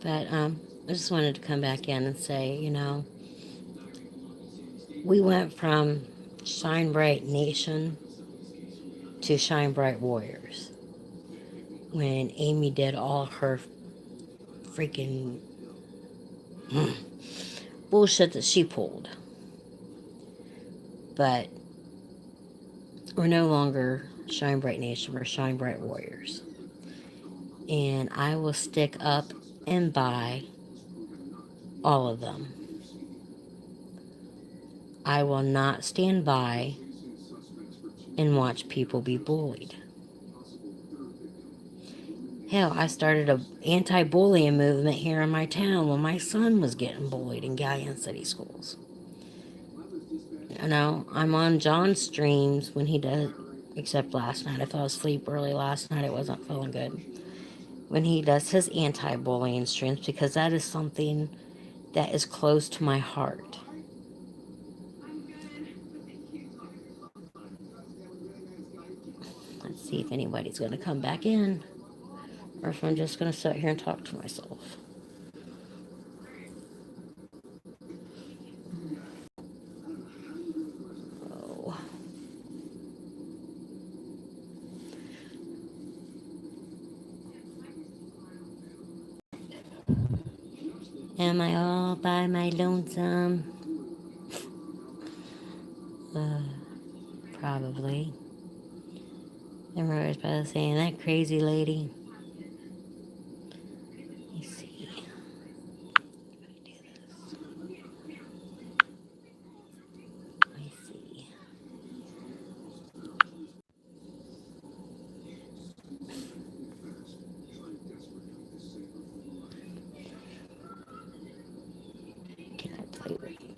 But I just wanted to come back in and say, we went from Shine Bright Nation to Shine Bright Warriors when Amy did all her freaking bullshit that she pulled. But we're no longer Shine Bright Nation, we're Shine Bright Warriors. And I will stick up and by all of them. I will not stand by and watch people be bullied. Hell, I started an anti-bullying movement here in my town when my son was getting bullied in Galleon City schools. I'm on John's streams when he does, except last night. I fell asleep early last night. I wasn't feeling good. When he does his anti-bullying streams, because that is something that is close to my heart. Let's see if anybody's going to come back in, or if I'm just going to sit here and talk to myself. Oh. Am I all by my lonesome? Probably. And Rose probably saying, that crazy lady. Let me see. Let me see. Can I play with you?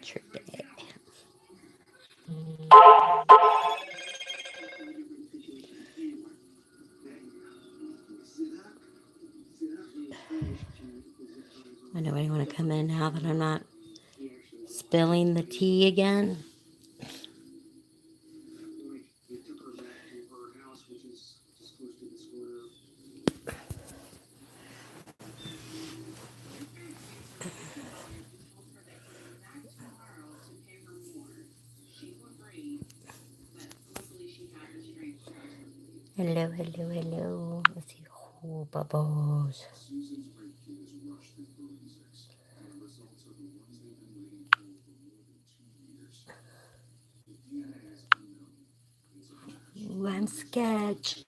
Trick it. Anybody want to come in now that I'm not spilling the tea again? Hello, hello, hello. Let's see. Oh, bubbles. Ooh, I'm sketch.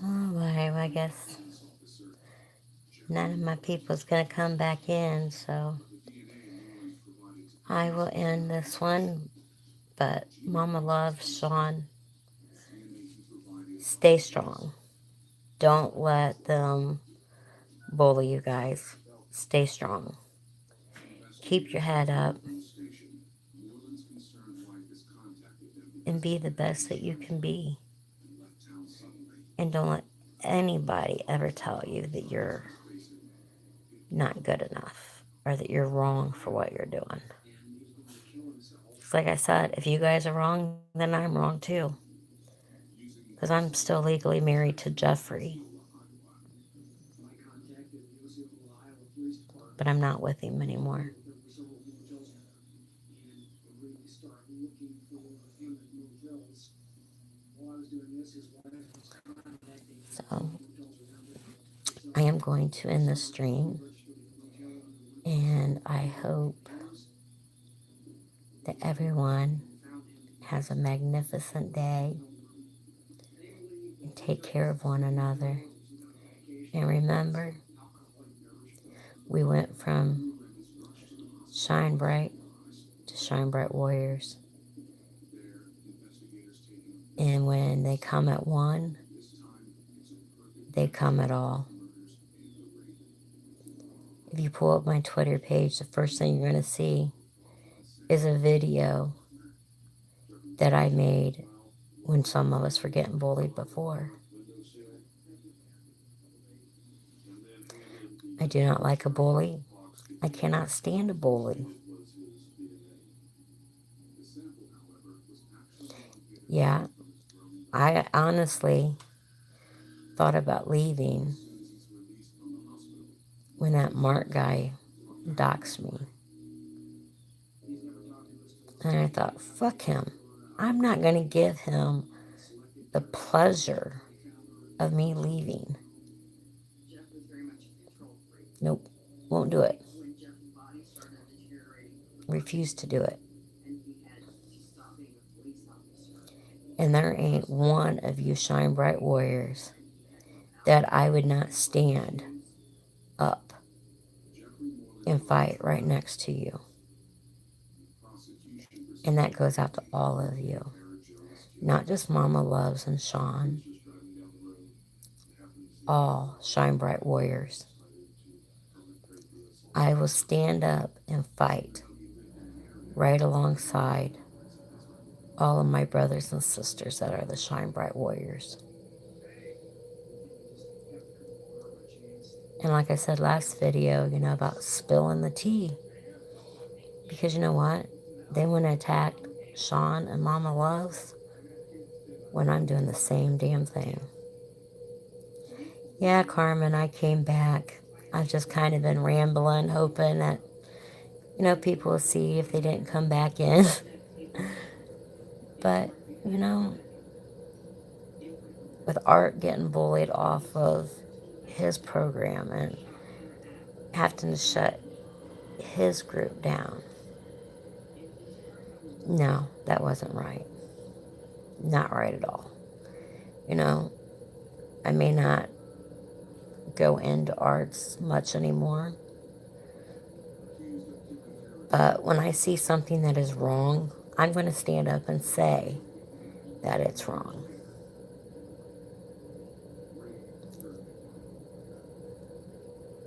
Oh, well, I guess none of my people's going to come back in, so I will end this one. But Mama loves Sean. Stay strong. Don't let them bully you guys. Stay strong. Keep your head up. And be the best that you can be. And don't let anybody ever tell you that you're not good enough or that you're wrong for what you're doing. It's like I said, if you guys are wrong, then I'm wrong too. Because I'm still legally married to Jeffrey. But I'm not with him anymore. So I am going to end the stream, and I hope that everyone has a magnificent day and take care of one another. And remember, we went from Shine Bright to Shine Bright Warriors. And when they come at one, they come at all. If you pull up my Twitter page, the first thing you're going to see is a video that I made when some of us were getting bullied before. I do not like a bully. I cannot stand a bully. Yeah, I honestly thought about leaving when that Mark guy doxed me. And I thought, fuck him. I'm not going to give him the pleasure of me leaving. Nope, won't do it. Refuse to do it. And there ain't one of you shine bright warriors that I would not stand up and fight right next to you. And that goes out to all of you. Not just Mama Loves and Sean. All shine bright warriors. I will stand up and fight right alongside all of my brothers and sisters that are the shine bright warriors. And like I said last video, about spilling the tea. Because you know what? They wouldn't attack Sean and Mama Loves when I'm doing the same damn thing. Yeah, Carmen, I came back. I've just kind of been rambling, hoping that, people will see if they didn't come back in. But, with Art getting bullied off of his program and having to shut his group down, no, that wasn't right. Not right at all. I may not go into arts much anymore, but when I see something that is wrong, I'm going to stand up and say that it's wrong.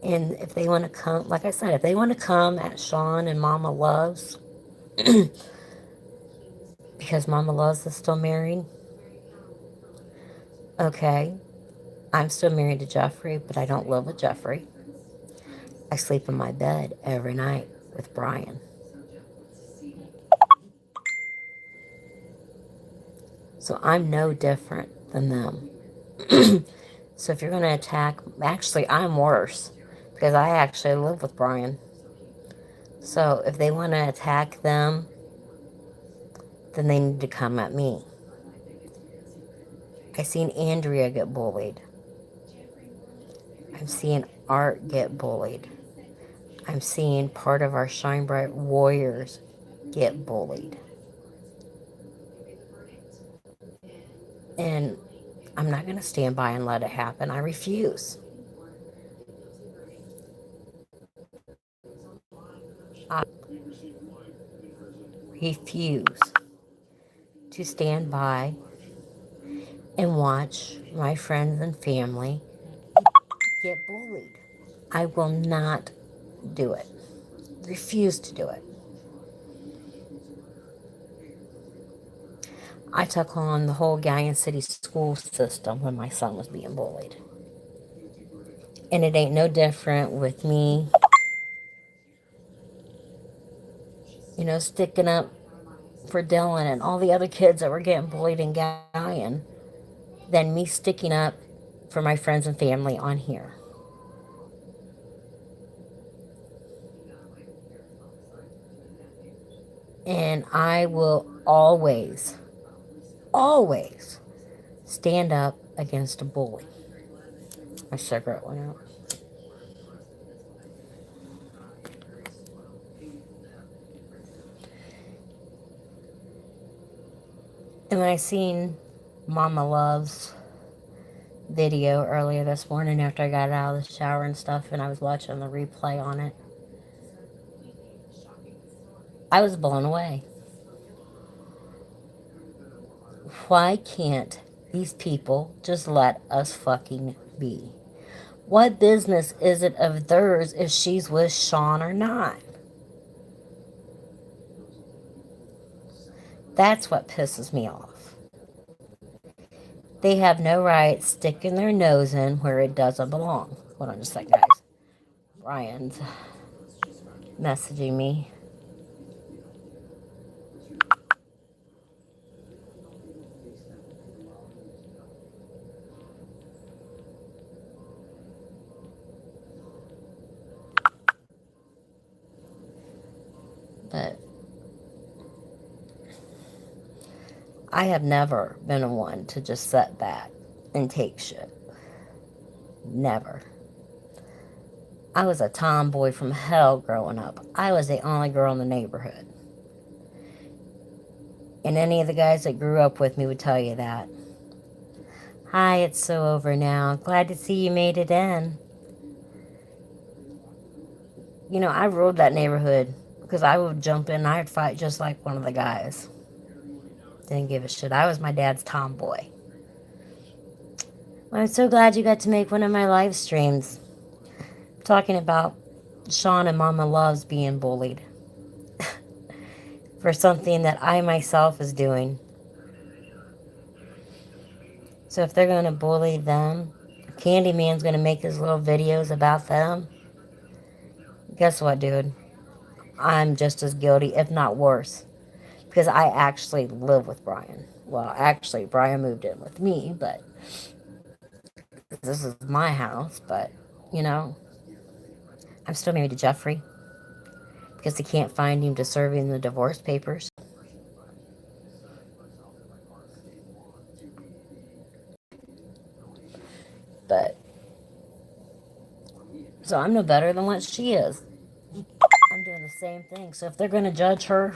And if they want to come, like I said, if they want to come at Sean and Mama Loves, because Mama Loves is still married, okay, I'm still married to Jeffrey, but I don't live with Jeffrey. I sleep in my bed every night with Brian. So I'm no different than them. So if you're going to attack, actually, I'm worse because I actually live with Brian. So if they want to attack them, then they need to come at me. I seen Andrea get bullied. I'm seeing Art get bullied. I'm seeing part of our Shine Bright Warriors get bullied. And I'm not going to stand by and let it happen. I refuse. I refuse to stand by and watch my friends and family get bullied. I will not do it. Refuse to do it. I took on the whole Galleon City school system when my son was being bullied. And it ain't no different with me, sticking up for Dylan and all the other kids that were getting bullied in Galleon than me sticking up for my friends and family on here. And I will always, always stand up against a bully. My cigarette went out. And when I seen Mama Love's video earlier this morning after I got out of the shower and stuff, and I was watching the replay on it, I was blown away. Why can't these people just let us fucking be? What business is it of theirs if she's with Sean or not? That's what pisses me off. They have no right sticking their nose in where it doesn't belong. Hold on just a second, guys. Brian's messaging me. But I have never been one to just sit back and take shit. Never. I was a tomboy from hell growing up. I was the only girl in the neighborhood. And any of the guys that grew up with me would tell you that. Hi, it's so over now. Glad to see you made it in. You know, I ruled that neighborhood because I would jump in and I'd fight just like one of the guys. Didn't give a shit. I was my dad's tomboy. I'm so glad you got to make one of my live streams talking about Sean and Mama Loves being bullied for something that I myself is doing. So if they're going to bully them, Candyman's going to make his little videos about them. Guess what, dude? I'm just as guilty, if not worse, because I actually live with Brian. Well, actually, Brian moved in with me, but this is my house. But, you know, I'm still married to Jeffrey because they can't find him to serve him the divorce papers. But, so I'm no better than what she is. I'm doing the same thing. So if they're going to judge her,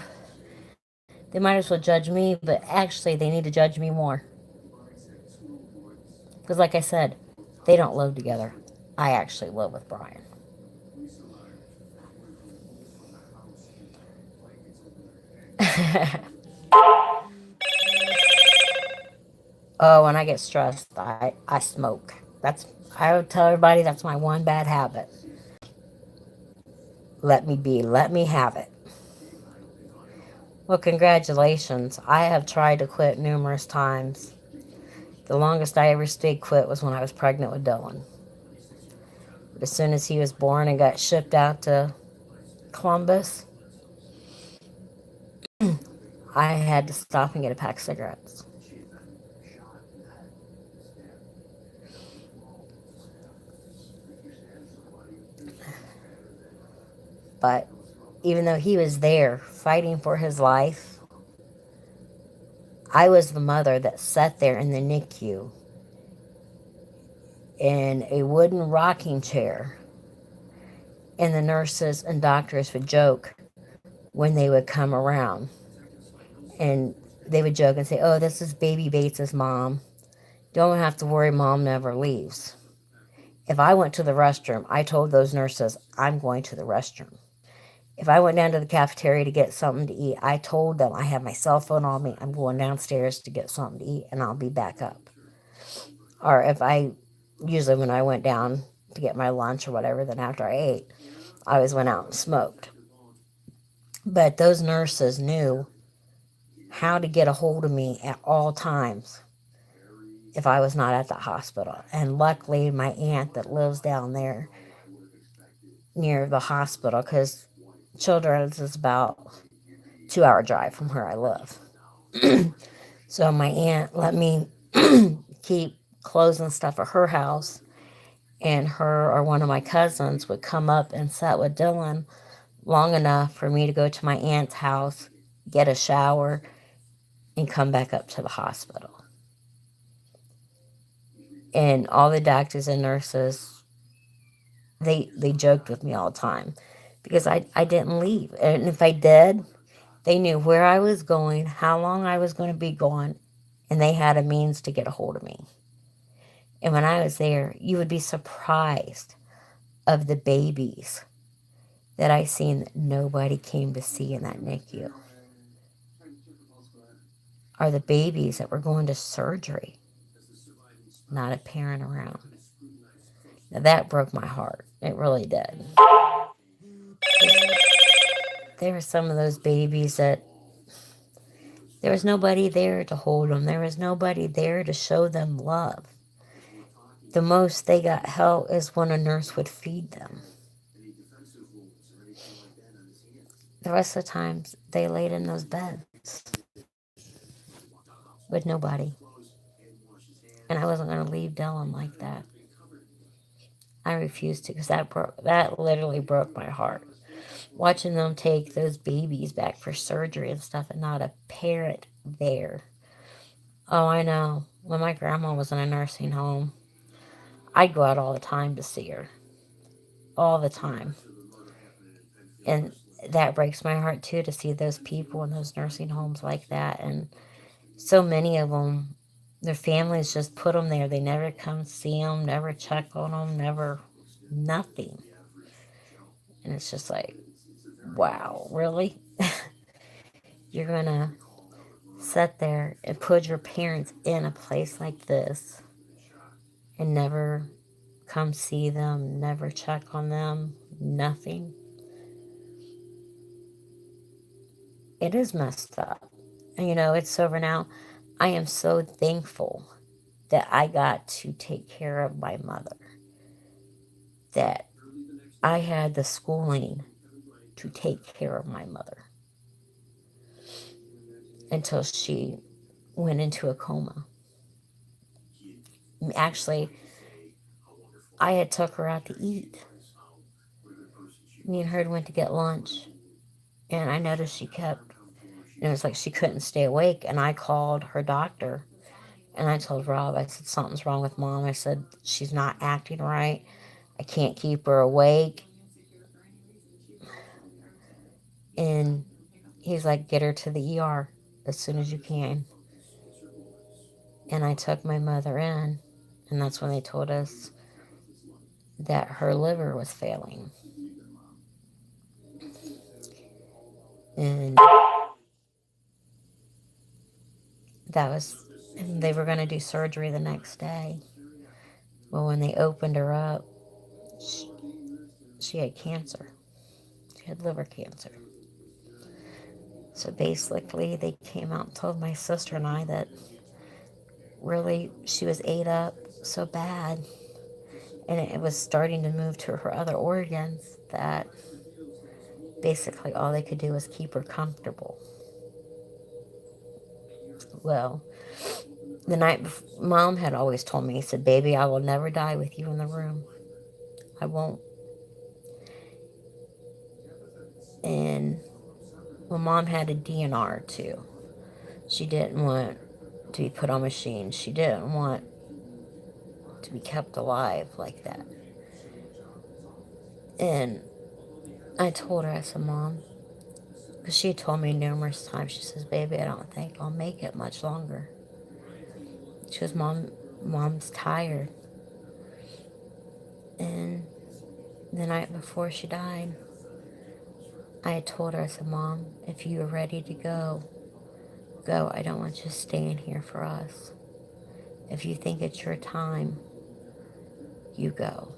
they might as well judge me, but actually they need to judge me more. Because like I said, they don't live together. I actually live with Brian. Oh, when I get stressed, I smoke. I would tell everybody that's my one bad habit. Let me be. Let me have it. Well, congratulations. I have tried to quit numerous times. The longest I ever stayed quit was when I was pregnant with Dylan. But as soon as he was born and got shipped out to Columbus, I had to stop and get a pack of cigarettes. But even though he was there fighting for his life, I was the mother that sat there in the NICU in a wooden rocking chair, and the nurses and doctors would joke when they would come around. And they would joke and say, "Oh, this is baby Bates' mom. Don't have to worry, mom never leaves." If I went to the restroom, I told those nurses, I'm going to the restroom. If I went down to the cafeteria to get something to eat, I told them I have my cell phone on me. I'm going downstairs to get something to eat, and I'll be back up. Or usually when I went down to get my lunch or whatever, then after I ate, I always went out and smoked. But those nurses knew how to get a hold of me at all times if I was not at the hospital. And luckily, my aunt that lives down there near the hospital, because Children's is about 2-hour drive from where I live. So my aunt let me keep clothes and stuff at her house, and her or one of my cousins would come up and sit with Dylan long enough for me to go to my aunt's house, get a shower, and come back up to the hospital. And all the doctors and nurses, they joked with me all the time because I didn't leave. And if I did, they knew where I was going, how long I was going to be gone, and they had a means to get a hold of me. And when I was there, you would be surprised of the babies that I seen that nobody came to see in that NICU. Are the babies that were going to surgery, not a parent around. Now that broke my heart. It really did. There were some of those babies that There was nobody there to hold them. There was nobody there to show them love. The most they got help is when a nurse would feed them. The rest of the times they laid in those beds with nobody. And I wasn't going to leave Dylan like that. I refused to, because that literally broke my heart. Watching them take those babies back for surgery and stuff, and not a parent there. Oh, I know. When my grandma was in a nursing home, I'd go out all the time to see her. All the time. And that breaks my heart too, to see those people in those nursing homes like that. And so many of them, their families just put them there. They never come see them, never check on them, never nothing. And it's just like, wow, really? You're going to sit there and put your parents in a place like this and never come see them, never check on them, nothing. It is messed up. And it's over now. I am so thankful that I got to take care of my mother, that I had the schooling to take care of my mother until she went into a coma. Actually, I had took her out to eat. Me and her went to get lunch, and I noticed she kept, and it was like she couldn't stay awake, and I called her doctor, and I told Rob, I said, something's wrong with Mom. I said, she's not acting right. I can't keep her awake. And he's like, get her to the ER as soon as you can. And I took my mother in, and that's when they told us that her liver was failing. And and they were going to do surgery the next day. Well, when they opened her up, she had cancer. She had liver cancer. So basically, they came out and told my sister and I that really she was ate up so bad, and it was starting to move to her other organs, that basically all they could do was keep her comfortable. Well, the night before, Mom had always told me, he said, baby, I will never die with you in the room. I won't. And well, Mom had a DNR too. She didn't want to be put on machines. She didn't want to be kept alive like that. And I told her, I said, Mom, because she had told me numerous times, she says, baby, I don't think I'll make it much longer. She goes, Mom's tired. And the night before she died, I had told her, I said, Mom, if you are ready to go, go. I don't want you staying here for us. If you think it's your time, you go.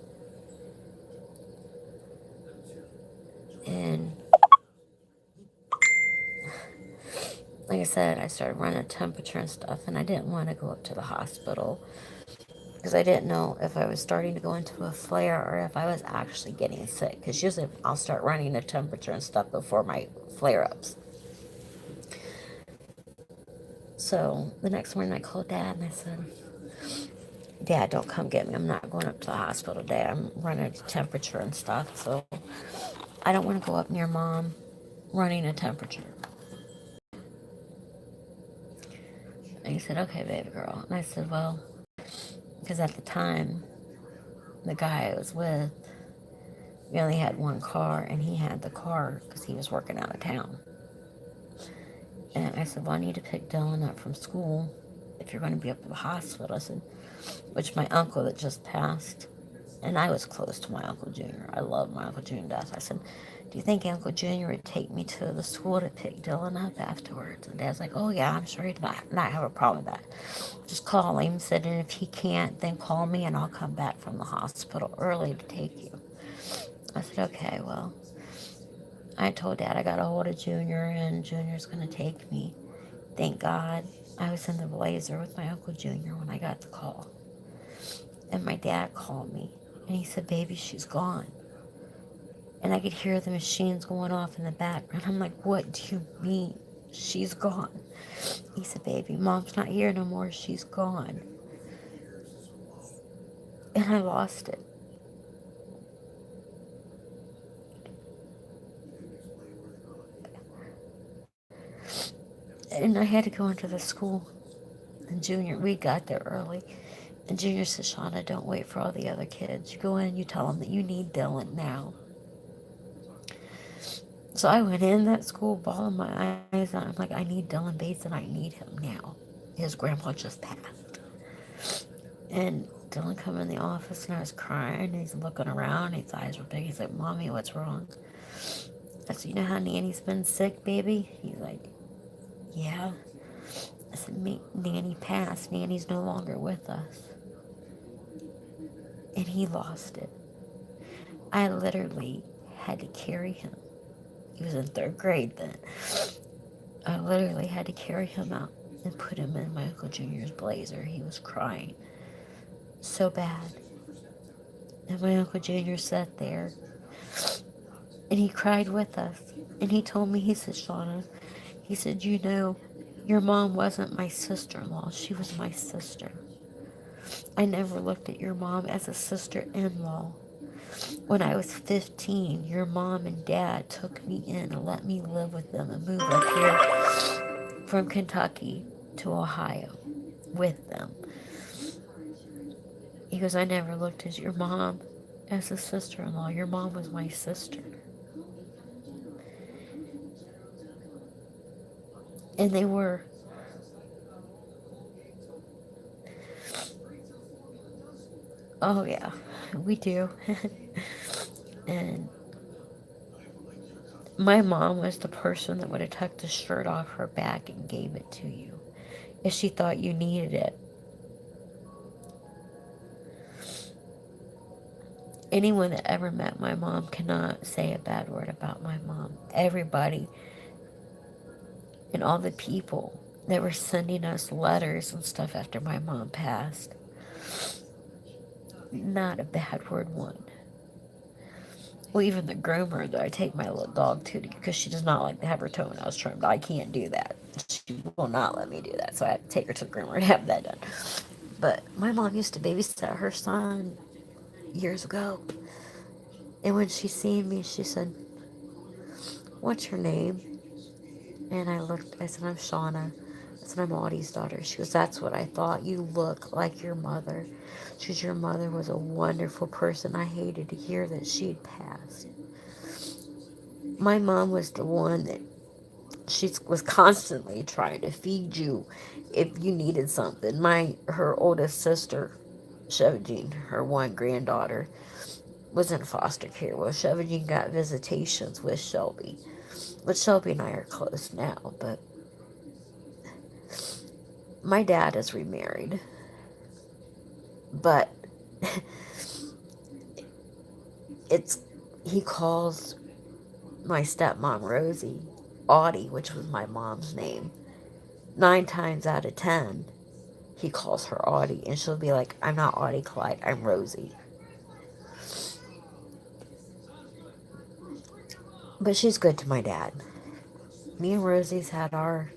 And like I said, I started running a temperature and stuff, and I didn't want to go up to the hospital because I didn't know if I was starting to go into a flare or if I was actually getting sick, because usually I'll start running a temperature and stuff before my flare-ups. So the next morning I called Dad and I said, Dad, don't come get me. I'm not going up to the hospital today. I'm running a temperature and stuff, so I don't want to go up near Mom running a temperature. And he said, okay, baby girl. And I said, well, because at the time, the guy I was with, we only had one car, and he had the car because he was working out of town. And I said, well, I need to pick Dylan up from school if you're going to be up at the hospital. I said, which my uncle that just passed, and I was close to my Uncle Junior. I love my Uncle Junior to death. I said, do you think Uncle Junior would take me to the school to pick Dylan up afterwards? And Dad's like, oh, yeah, I'm sure he'd not have a problem with that. Just call him. Said, and if he can't, then call me, and I'll come back from the hospital early to take you. I said, okay, well, I told Dad I got a hold of Junior, and Junior's going to take me. Thank God I was in the Blazer with my Uncle Junior when I got the call. And my dad called me and he said, "Baby, she's gone." And I could hear the machines going off in the background. I'm like, "What do you mean? She's gone." He said, "Baby, Mom's not here no more. She's gone." And I lost it. And I had to go into the school. And Junior, we got there early. And Junior said, "Shauna, don't wait for all the other kids. You go in and you tell them that you need Dylan now." So I went in that school, bawling my eyes out. I'm like, "I need Dylan Bates and I need him now." His grandpa just passed. And Dylan come in the office and I was crying. He's looking around. His eyes were big. He's like, "Mommy, what's wrong?" I said, "You know how Nanny's been sick, baby?" He's like, "Yeah." I said, "Nanny passed. Nanny's no longer with us." And he lost it. I literally had to carry him. He was in third grade then. I literally had to carry him out and put him in my Uncle Junior's Blazer. He was crying so bad. And my Uncle Junior sat there and he cried with us. And he told me, he said, "Shauna," he said, "you know, your mom wasn't my sister-in-law. She was my sister. I never looked at your mom as a sister-in-law. When I was 15, your mom and dad took me in and let me live with them and move up here from Kentucky to Ohio with them." He goes, "I never looked at your mom as a sister-in-law. Your mom was my sister." And they were. Oh, yeah, we do. And my mom was the person that would have tucked the shirt off her back and gave it to you if she thought you needed it. Anyone that ever met my mom cannot say a bad word about my mom. Everybody and all the people that were sending us letters and stuff after my mom passed, not a bad word one. Well, even the groomer that I take my little dog to because she does not like to have her toenails trimmed. I can't do that. She will not let me do that. So I have to take her to the groomer and have that done. But my mom used to babysit her son years ago. And when she seen me, she said, "What's your name?" And I looked, I said, "I'm Shauna." I said, "I'm Audie's daughter." She goes, "That's what I thought. You look like your mother." She goes, "Your mother was a wonderful person. I hated to hear that she'd passed." My mom was the one that she was constantly trying to feed you if you needed something. Her oldest sister, Shevagine, her one granddaughter, was in foster care. Well, Shevagine got visitations with Shelby. But Shelby and I are close now, but my dad is remarried. But it's he calls my stepmom Rosie Audie, which was my mom's name. 9 times out of 10, he calls her Audie, and she'll be like, "I'm not Audie Clyde, I'm Rosie." But she's good to my dad. Me and Rosie's had our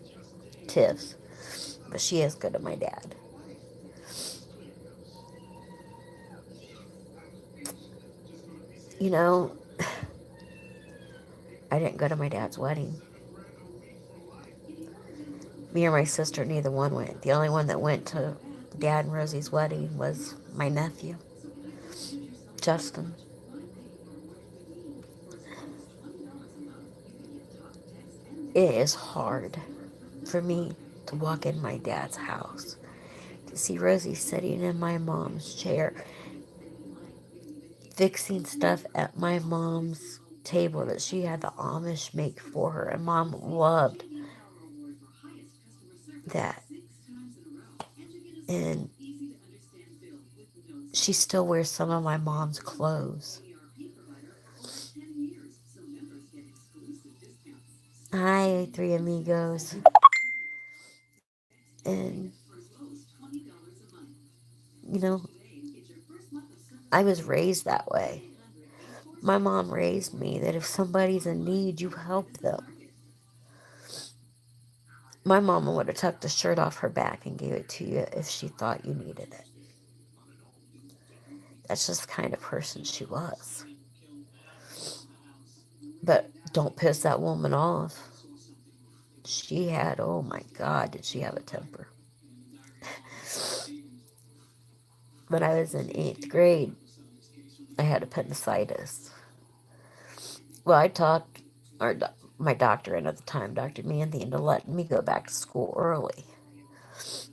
tiffs, but she is good to my dad. You know, I didn't go to my dad's wedding. Me or my sister, neither one went. The only one that went to Dad and Rosie's wedding was my nephew, Justin. It is hard for me to walk in my dad's house, to see Rosie sitting in my mom's chair, fixing stuff at my mom's table that she had the Amish make for her, and Mom loved that. And she still wears some of my mom's clothes. Hi, three amigos. And, you know, I was raised that way. My mom raised me that if somebody's in need, you help them. My mama would have tucked the shirt off her back and gave it to you if she thought you needed it. That's just the kind of person she was. But don't piss that woman off. She had, oh my God, did she have a temper. When I was in 8th grade, I had appendicitis. Well, I talked our, my doctor in at the time, Dr. Manthi, into letting me go back to school early.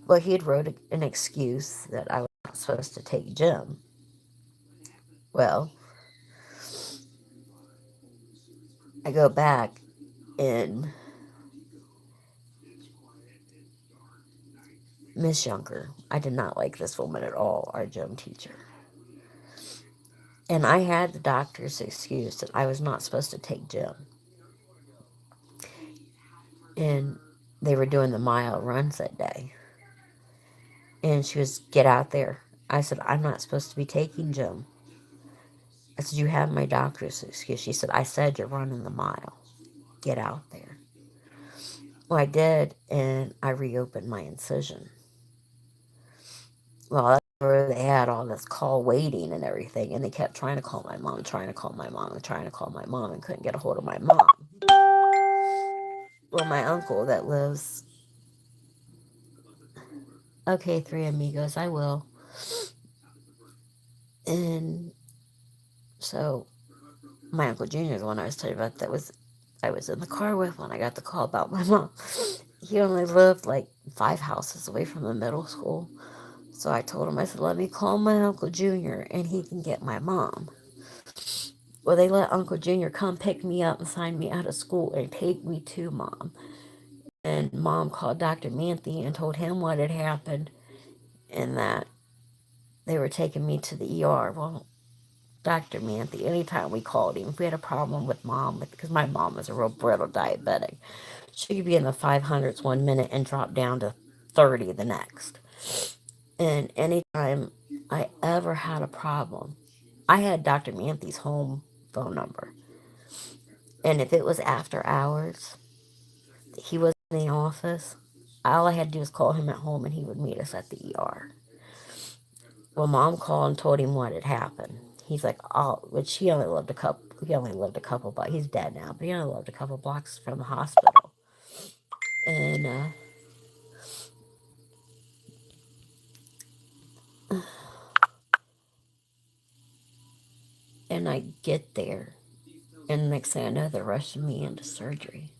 Well, he had wrote an excuse that I was not supposed to take gym. Well, I go back and Miss Younger, I did not like this woman at all, our gym teacher. And I had the doctor's excuse that I was not supposed to take gym. And they were doing the mile runs that day. And she was, get out there. I said, I'm not supposed to be taking gym. I said, you have my doctor's excuse. She said, I said you're running the mile. Get out there. Well, I did, and I reopened my incision. Well, that's where they had all this call waiting and everything, and they kept trying to call my mom, trying to call my mom, and trying to call my mom, and couldn't get a hold of my mom. Well, my uncle that lives... Okay, Three Amigos, I will. And so, my Uncle Junior, the one I was telling you about, I was in the car with when I got the call about my mom. He only lived like 5 houses away from the middle school. So I told him, I said, let me call my Uncle Junior and he can get my mom. Well, they let Uncle Junior come pick me up and sign me out of school and take me to Mom. And Mom called Dr. Manthi and told him what had happened and that they were taking me to the ER. Well, Dr. Manthi, anytime we called him, if we had a problem with Mom, because my mom was a real brittle diabetic, she could be in the 500s 1 minute and drop down to 30 the next. And anytime I ever had a problem, I had Dr. Manthi's home phone number. And if it was after hours, he was in the office, all I had to do was call him at home and he would meet us at the ER. Well, Mom called and told him what had happened. He's like, oh, which he only lived a couple blocks. He's dead now, but he only lived a couple blocks from the hospital. And I get there, and the next thing I know, they're rushing me into surgery.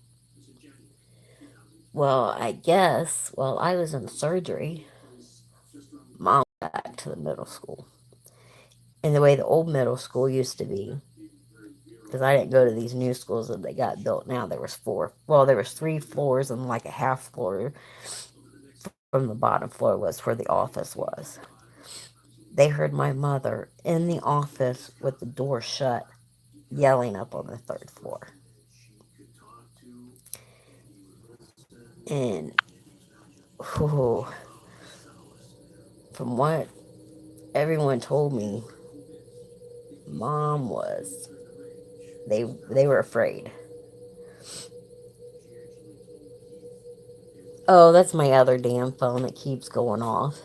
Well, I guess while I was in surgery, Mom went back to the middle school. And the way the old middle school used to be, because I didn't go to these new schools that they got built now. There was 3 floors and like a half floor from the bottom floor was where the office was. They heard my mother in the office with the door shut, yelling up on the 3rd floor. And from what everyone told me, Mom was, they were afraid. Oh, that's my other damn phone that keeps going off.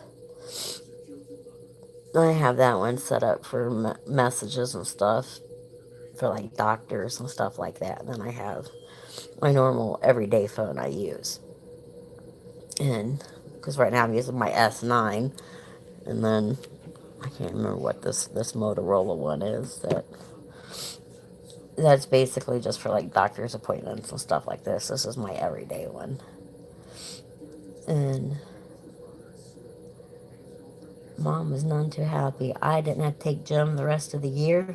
I have that one set up for messages and stuff, for like doctors and stuff like that. And then I have my normal everyday phone I use. And because right now I'm using my S9, and then I can't remember what this Motorola one is. That's basically just for like doctor's appointments and stuff like this. This is my everyday one. And Mom was none too happy. I didn't have to take gym the rest of the year.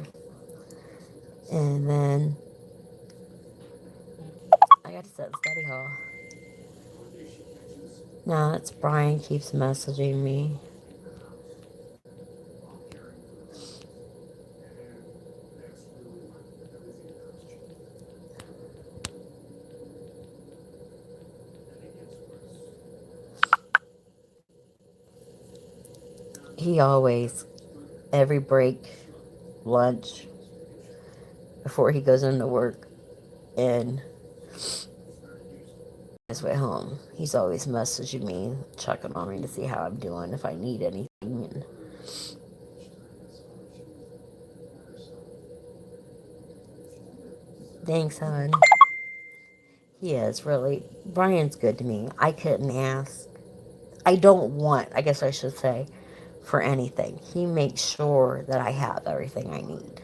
And then I got to sit in study hall. Now it's Brian keeps messaging me. he always, every break, lunch, before he goes into work, and his way home, he's always messaging me, checking on me to see how I'm doing, if I need anything. And thanks, hon. He is really. Brian's good to me. I couldn't ask. I don't want, I guess I should say, for anything. He makes sure that I have everything I need.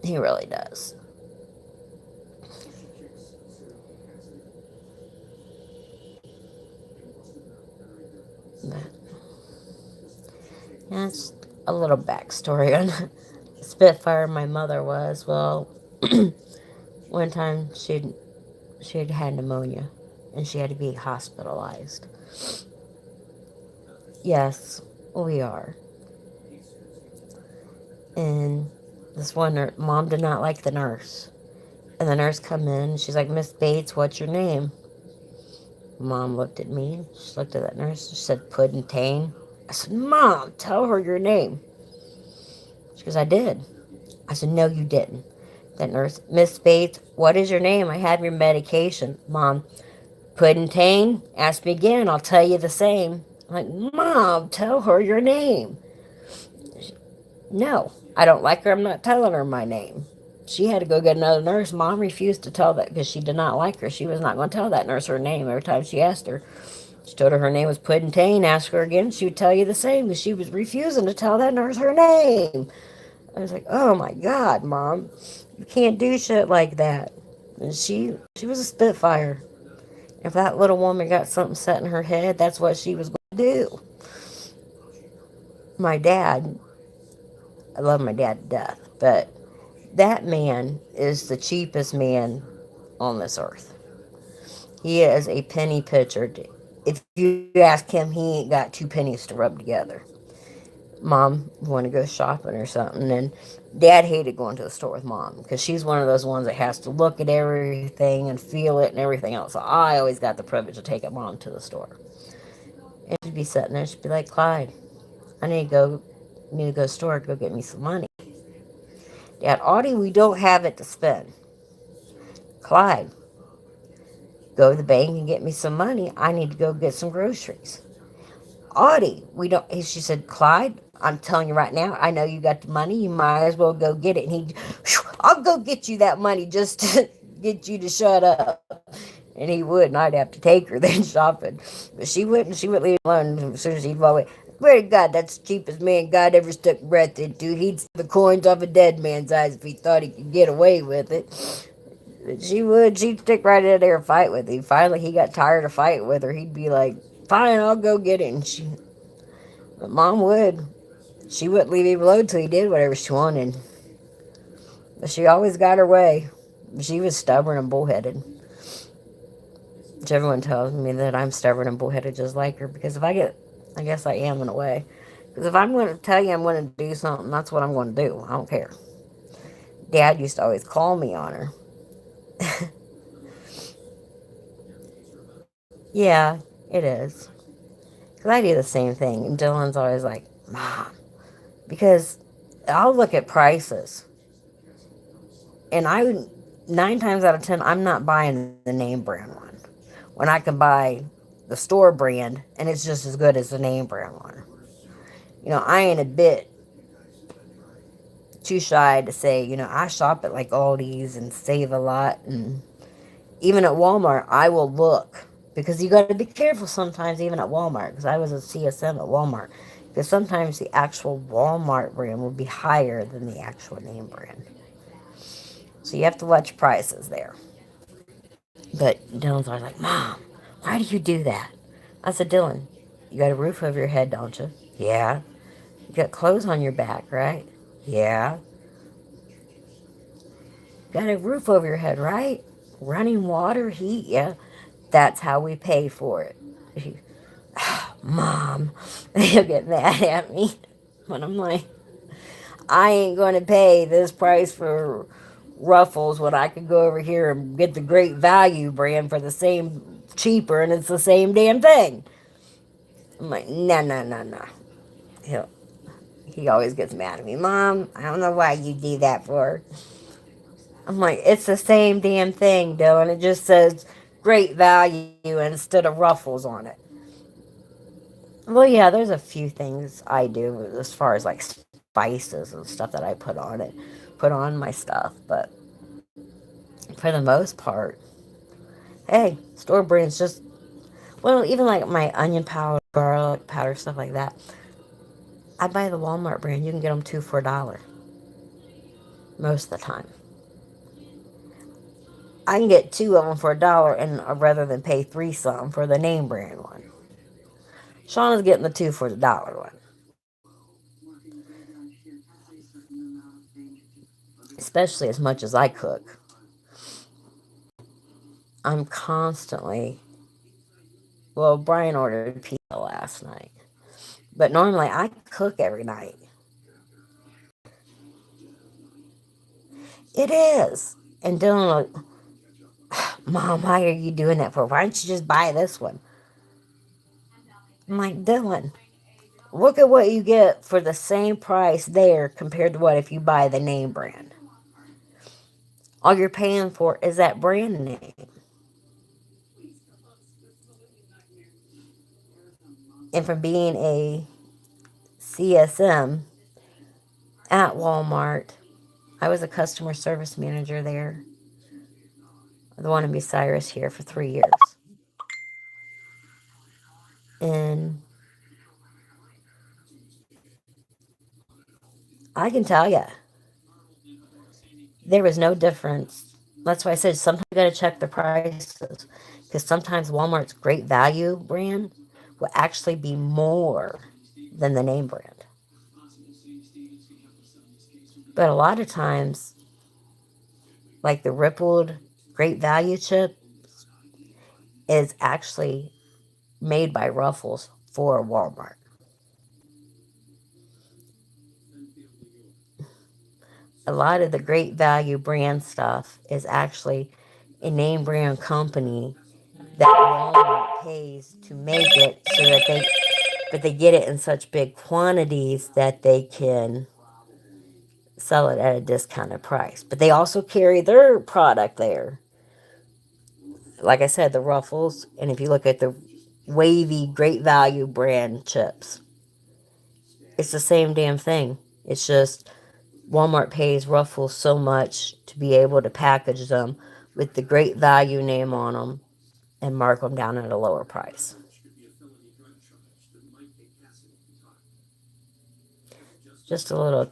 He really does. But that's a little backstory on Spitfire. My mother was, well, one time she'd had pneumonia and she had to be hospitalized. Yes, we are. And this mom did not like the nurse. And the nurse come in, she's like, Miss Bates, what's your name? Mom looked at me, she looked at that nurse, she said, Puddingtane. I said, Mom, tell her your name. She goes, I did. I said, no, you didn't. That nurse, Miss Bates, what is your name? I have your medication. Mom, Puddingtane, ask me again, I'll tell you the same. I'm like, Mom, tell her your name. No, I don't like her, I'm not telling her my name. She had to go get another nurse. Mom refused to tell that because she did not like her. She was not going to tell that nurse her name every time she asked her. She told her name was Puddingtane. Ask her again, she would tell you the same because she was refusing to tell that nurse her name. I was like, oh my God, Mom, you can't do shit like that. And she was a spitfire. If that little woman got something set in her head, that's what she was going to do. My dad, I love my dad to death, but that man is the cheapest man on this earth. He is a penny pitcher. If you ask him, he ain't got two pennies to rub together. Mom wanted to go shopping or something, and Dad hated going to the store with Mom because she's one of those ones that has to look at everything and feel it and everything else. So I always got the privilege of taking Mom to the store, and she'd be sitting there. She'd be like, Clyde, I need to go to the store to go get me some money. Dad, Audie, we don't have it to spend. Clyde, go to the bank and get me some money. I need to go get some groceries. Audie, we don't. She said, Clyde, I'm telling you right now, I know you got the money. You might as well go get it. And he, I'll go get you that money just to get you to shut up. And he would, and I'd have to take her then shopping. But she wouldn't. She would leave alone as soon as he'd walk away. Swear to God, that's the cheapest man God ever stuck breath into. He'd steal the coins off a dead man's eyes if he thought he could get away with it. But she would. She'd stick right in there and fight with him. Finally, he got tired of fighting with her. He'd be like, fine, I'll go get it. But Mom would. She wouldn't leave him alone till he did whatever she wanted. But she always got her way. She was stubborn and bullheaded. Which everyone tells me that I'm stubborn and bullheaded just like her. Because I guess I am in a way. Because if I'm going to tell you I'm going to do something, that's what I'm going to do. I don't care. Dad used to always call me on her. Yeah, it is. Because I do the same thing. And Dylan's always like, Mom. Because I'll look at prices. And 9 times out of 10, I'm not buying the name brand one. When I can buy the store brand, and it's just as good as the name brand one. I ain't a bit too shy to say, I shop at like Aldi's and save a lot. And even at Walmart, I will look. Because you got to be careful sometimes, even at Walmart. Because I was a CSM at Walmart. Because sometimes the actual Walmart brand will be higher than the actual name brand. So you have to watch prices there. But Dylan's always like, Mom, why do you do that? I said, Dylan, you got a roof over your head, don't you? Yeah. You got clothes on your back, right? Yeah. Got a roof over your head, right? Running water, heat, yeah. That's how we pay for it. Mom, they'll get mad at me. But I'm like, I ain't going to pay this price for Ruffles when I could go over here and get the Great Value brand for the same cheaper, and it's the same damn thing. I'm like, no, no, no, no. He'll, he always gets mad at me. Mom, I don't know why you do that for. I'm like, it's the same damn thing, Dylan. It just says great value instead of ruffles on it. Well, yeah, there's a few things I do as far as like spices and stuff that I put on my stuff, but for the most part, hey, store brands just, well, even like my onion powder, garlic powder, stuff like that. I buy the Walmart brand. You can get them two for $1 most of the time. I can get two of them for $1, and rather than pay three some for the name brand one. Shauna's getting the two for the dollar one, especially as much as I cook. I'm constantly, well, Brian ordered pizza last night, but normally I cook every night. It is. And Dylan, like, Mom, why are you doing that for? Why don't you just buy this one? I'm like, Dylan, look at what you get for the same price there compared to what if you buy the name brand. All you're paying for is that brand name. And from being a CSM at Walmart, I was a customer service manager there, the one in Bucyrus here for 3 years. And I can tell you, there was no difference. That's why I said sometimes you got to check the prices because sometimes Walmart's great value brand will actually be more than the name brand. But a lot of times, like the rippled great value chip is actually made by Ruffles for Walmart. A lot of the great value brand stuff is actually a name brand company that Walmart pays to make it so that but they get it in such big quantities that they can sell it at a discounted price. But they also carry their product there. Like I said, the Ruffles, and if you look at the wavy great value brand chips, it's the same damn thing. It's just Walmart pays Ruffles so much to be able to package them with the great value name on them and mark them down at a lower price. Just a little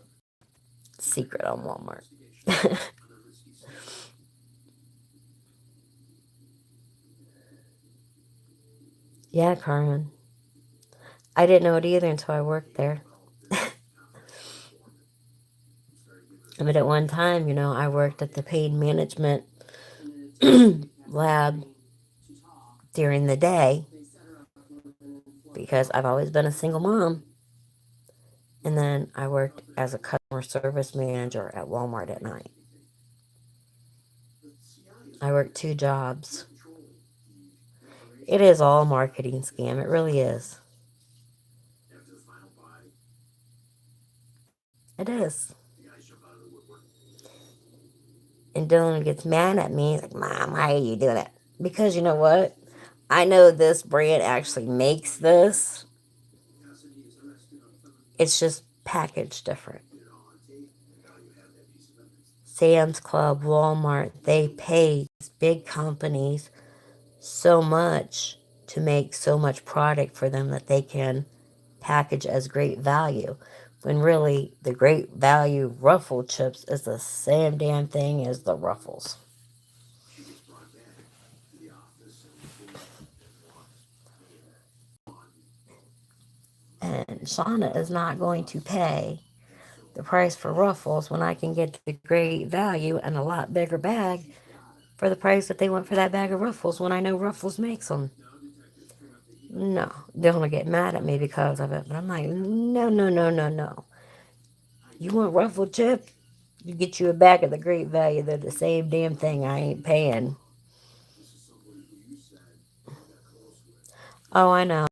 secret on Walmart. Yeah, Carmen. I didn't know it either until I worked there. But at one time, I worked at the pain management lab during the day because I've always been a single mom. And then I worked as a customer service manager at Walmart at night. I worked two jobs. It is all a marketing scam. It really is. It is. And Dylan gets mad at me. He's like, Mom, why are you doing it? Because you know what? I know this brand actually makes this. It's just packaged different. Sam's Club, Walmart, they pay these big companies so much to make so much product for them that they can package as great value. When really, the great value Ruffle chips is the same damn thing as the Ruffles. And Shauna is not going to pay the price for Ruffles when I can get the great value and a lot bigger bag for the price that they want for that bag of Ruffles when I know Ruffles makes them. No, they're going to get mad at me because of it. But I'm like, no, no, no, no, no. You want Ruffle chip? You get you a bag of the great value. They're the same damn thing. I ain't paying. Oh, I know.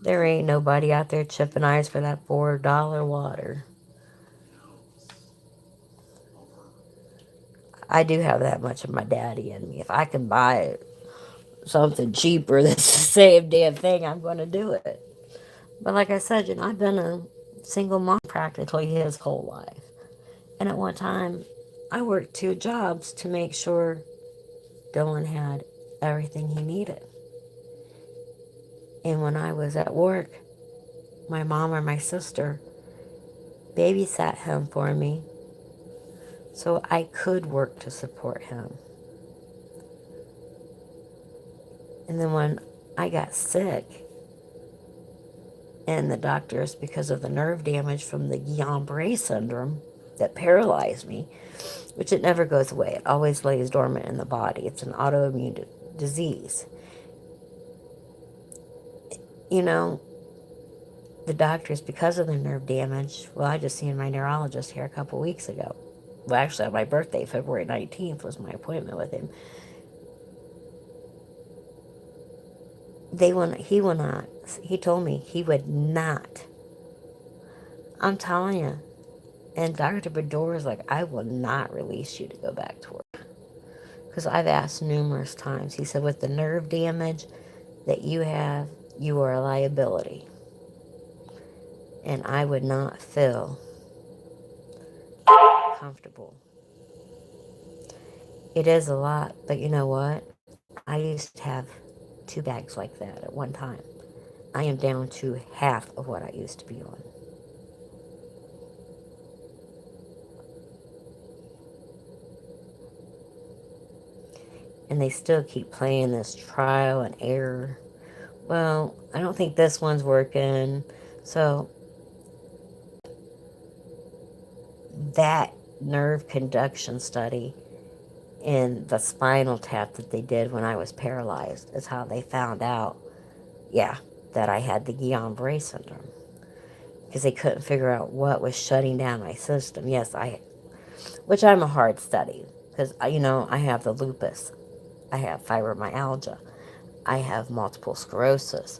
There ain't nobody out there chipping ice for that $4 water. I do have that much of my daddy in me. If I can buy something cheaper that's the same damn thing, I'm going to do it. But like I said, I've been a single mom practically his whole life. And at one time, I worked 2 jobs to make sure Dylan had everything he needed. And when I was at work, my mom or my sister babysat him for me so I could work to support him. And then when I got sick, and the doctors, because of the nerve damage from the Guillain-Barré syndrome that paralyzed me, which it never goes away, it always lays dormant in the body. It's an autoimmune disease. You know, the doctors, because of the nerve damage, well, I just seen my neurologist here a couple weeks ago. Well, actually, on my birthday, February 19th, was my appointment with him. He will not, he told me he would not. I'm telling you. And Dr. Bador is like, I will not release you to go back to work. Because I've asked numerous times. He said, with the nerve damage that you have, you are a liability. And I would not feel comfortable. It is a lot, but you know what? I used to have 2 bags like that at one time. I am down to half of what I used to be on. And they still keep playing this trial and error. Well, I don't think this one's working. So that nerve conduction study in the spinal tap that they did when I was paralyzed is how they found out, yeah, that I had the Guillain-Barré syndrome. Because they couldn't figure out what was shutting down my system. Yes, which I'm a hard study. Because, I have the lupus. I have fibromyalgia. I have multiple sclerosis.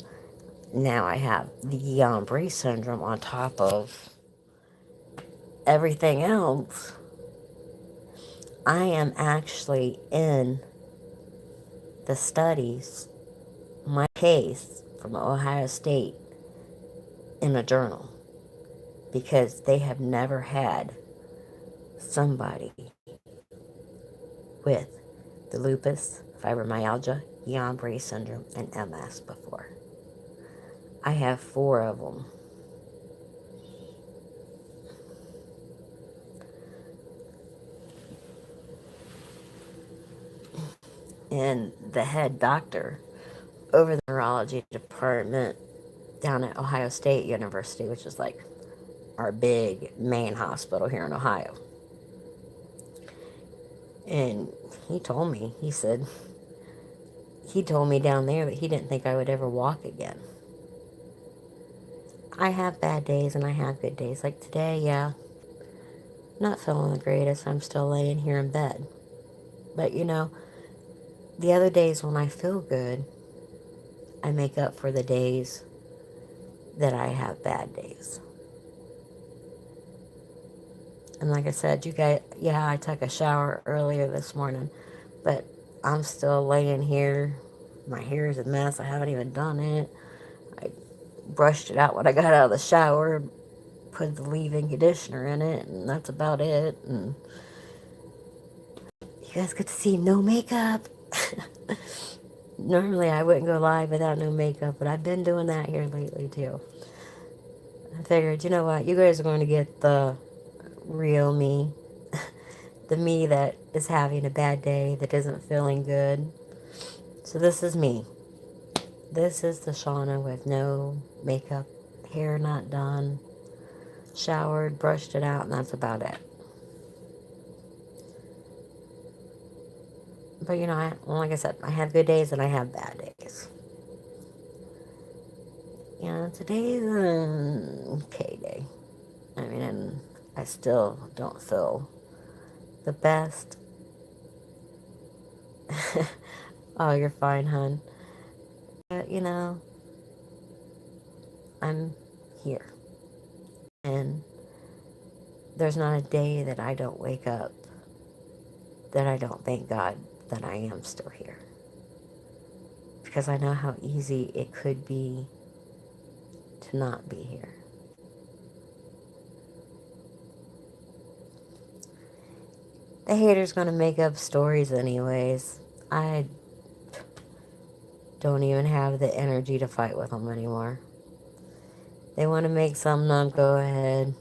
Now I have the Guillain-Barré syndrome on top of everything else. I am actually in the studies, my case from Ohio State, in a journal. Because they have never had somebody with the lupus, fibromyalgia, Guillain-Barré syndrome, and MS before. I have 4 of them. And the head doctor over the neurology department down at Ohio State University, which is like our big main hospital here in Ohio. And he told me, he told me down there that he didn't think I would ever walk again. I have bad days and I have good days. Like today, yeah, not feeling the greatest. I'm still laying here in bed. But the other days when I feel good, I make up for the days that I have bad days. And like I said, I took a shower earlier this morning, but I'm still laying here. My hair is a mess. I haven't even done it. I brushed it out when I got out of the shower, put the leave-in conditioner in it, and that's about it. And you guys get to see no makeup. Normally I wouldn't go live without no makeup, but I've been doing that here lately too. I figured, you know what, you guys are going to get the real me. The me that is having a bad day, that isn't feeling good. So this is me. This is the Shauna with no makeup, hair not done, showered, brushed it out, and that's about it. But like I said, I have good days and I have bad days. Today's an okay day. And I still don't feel the best. Oh, you're fine, hon. But, I'm here. And there's not a day that I don't wake up that I don't thank God that I am still here. Because I know how easy it could be to not be here. The haters gonna make up stories anyways. I don't even have the energy to fight with them anymore. They want to make something up, go ahead.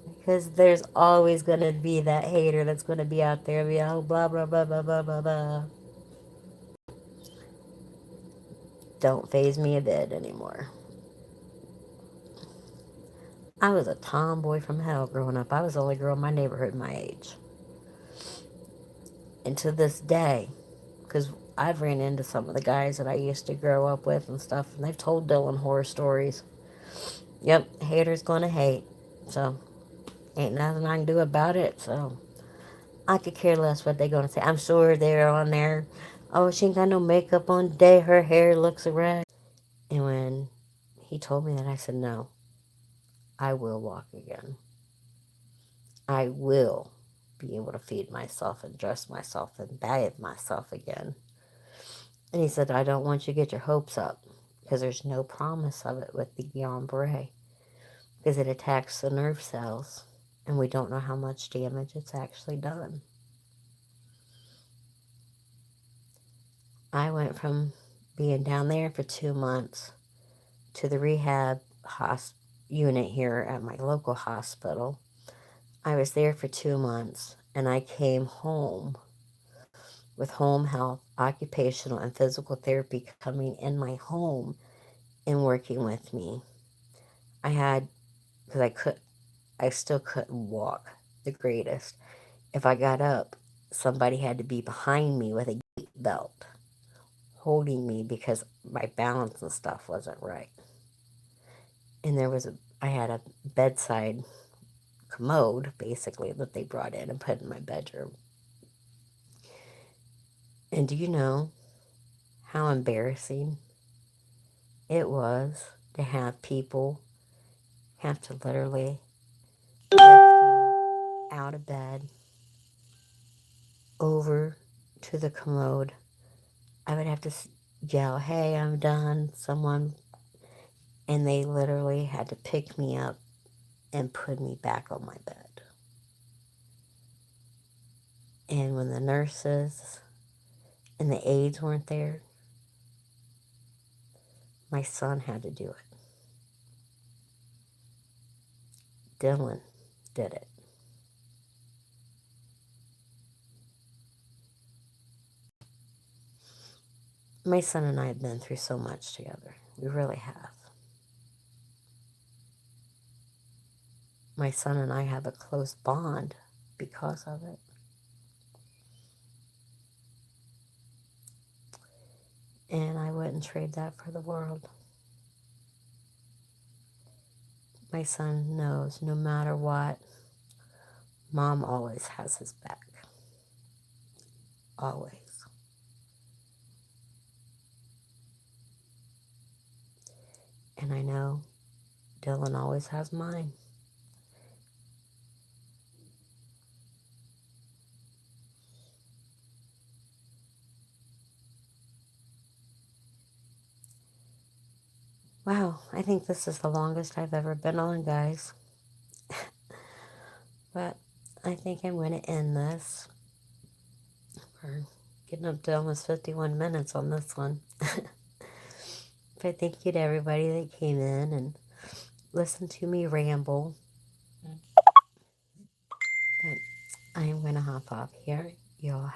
Because there's always going to be that hater that's going to be out there, be oh, blah, blah, blah, blah, blah, blah, blah. Don't faze me a bit anymore. I was a tomboy from hell growing up. I was the only girl in my neighborhood my age. And to this day, because I've ran into some of the guys that I used to grow up with and stuff, and they've told Dylan horror stories. Yep, haters gonna hate. So, ain't nothing I can do about it, so I could care less what they gonna say. I'm sure they're on there. Oh, she ain't got no makeup on today. Her hair looks a wreck. And when he told me that, I said, no, I will walk again. I will be able to feed myself and dress myself and bathe myself again. And he said, I don't want you to get your hopes up because there's no promise of it with the Guillain-Barré because it attacks the nerve cells and we don't know how much damage it's actually done. I went from being down there for 2 months to the rehab unit here at my local hospital. I was there for 2 months and I came home with home health, occupational, and physical therapy coming in my home and working with me. I had, because I still couldn't walk the greatest. If I got up, somebody had to be behind me with a gait belt holding me because my balance and stuff wasn't right. And I had a bedside commode, basically, that they brought in and put in my bedroom. And do you know how embarrassing it was to have people have to literally lift me out of bed over to the commode? I would have to yell, hey, I'm done, someone. And they literally had to pick me up and put me back on my bed. And when the nurses and the aides weren't there, my son had to do it. Dylan did it. My son and I have been through so much together. We really have. My son and I have a close bond because of it. And I wouldn't trade that for the world. My son knows no matter what, Mom always has his back. Always. And I know Dylan always has mine. Wow, I think this is the longest I've ever been on, guys. But I think I'm going to end this. We're getting up to almost 51 minutes on this one. But thank you to everybody that came in and listened to me ramble. But I am going to hop off here. Y'all have